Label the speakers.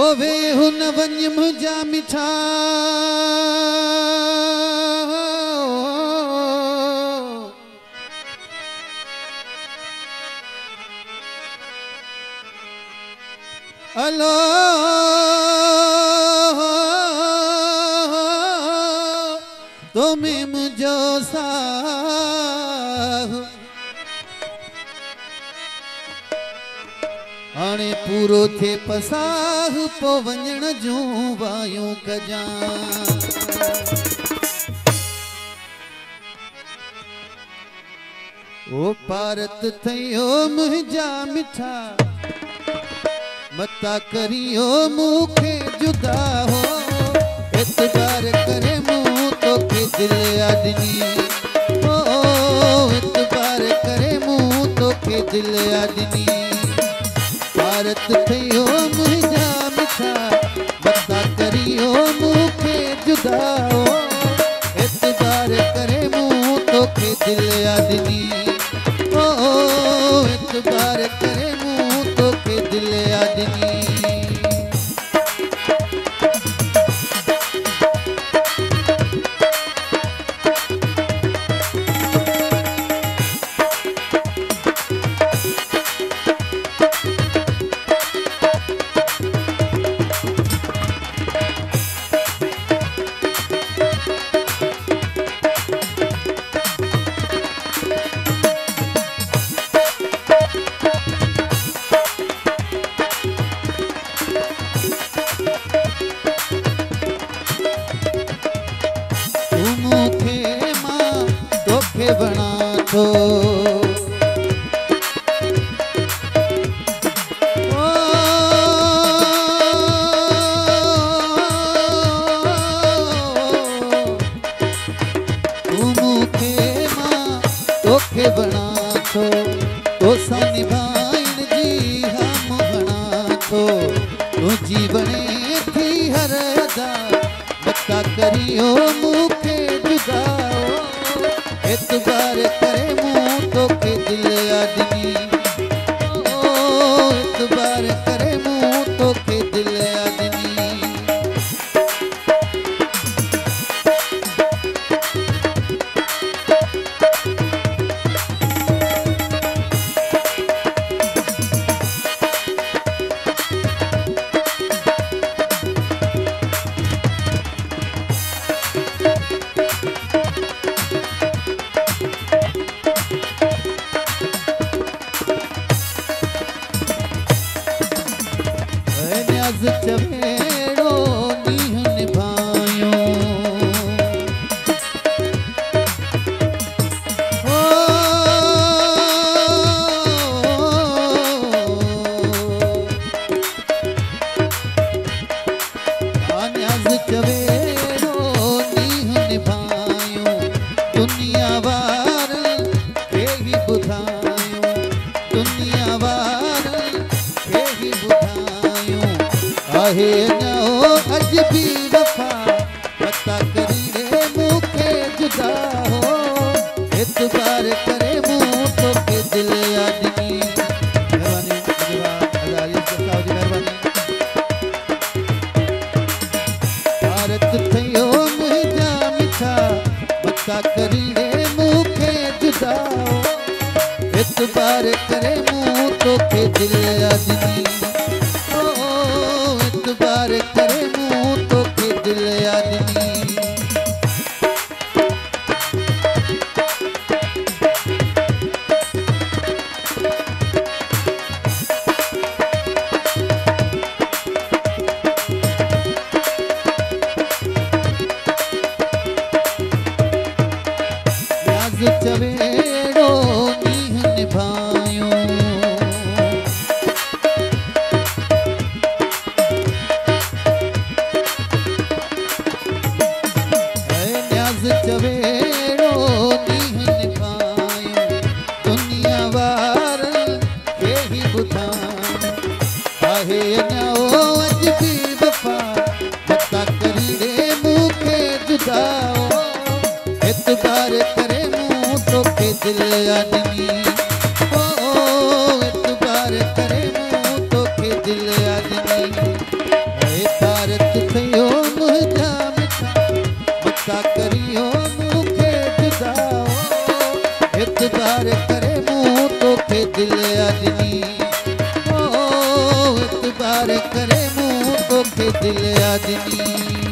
Speaker 1: ओवे हुन वञ मुंहिंजा मिठा अलो तुम्हें मुझो साह हाणे पूरो थे पसाह पो वञण जूं वायूं कजां ओ पारत थयो मुंहिंजा मिठा मता करियो मूंखे जुदा हो एतबार करे मूं तोखे दिल आदनी ओ एतबार करे मूं तोखे दिल आदनी भारत थयो मुंहिंजा मिठा मता करियो मूंखे जुदा हो एतबार करे मूं तोखे दिल आदनी ओ एतबार करे मूं तोखे दिल आदनी बना तो मूंखे मां तोखे बना तो सा निभाइन जी हम बना तो जीवने थी हर अदा मता करियो मूंखे जुदा एतबार करे मूं तोखे दिल आदमी ओ एतबार करे मूं तोखे दिल आदमी चवेड़ो नीह निभायो ओ न्याज़ चवेड़ो नीह निभायो दुनिया वार के ही बुधायो दुनिया वार के ही बुधायो आहे नओ अज भी वफा पता करी रे मूंखे जुदा हो एतबार करे मूं तोखे दिल आदमी मेहरबानी हज़ारी साहब जी मेहरबानी भारत थयो मुंहिंजा मिठा पता करी रे मूंखे जुदा हो एतबार करे मूं तोखे दिल आदमी एतबार करे मूं तोखे दिल आदमी न्याज़ चवेड़ो नीह निभायो चवेड़ो नीह निभायो दुनिया वार के ही बुधायो आहे नओ अज भी वफा पता करी रे मूंखे जुदा हो एतबार करे मूं तोखे दिल आदमी ओ एतबार करे मूं तोखे दिल आदमी इतबार करे मुँह तोखे दिल आदमी, ओ इतबार करे मुँह तोखे दिल आदमी।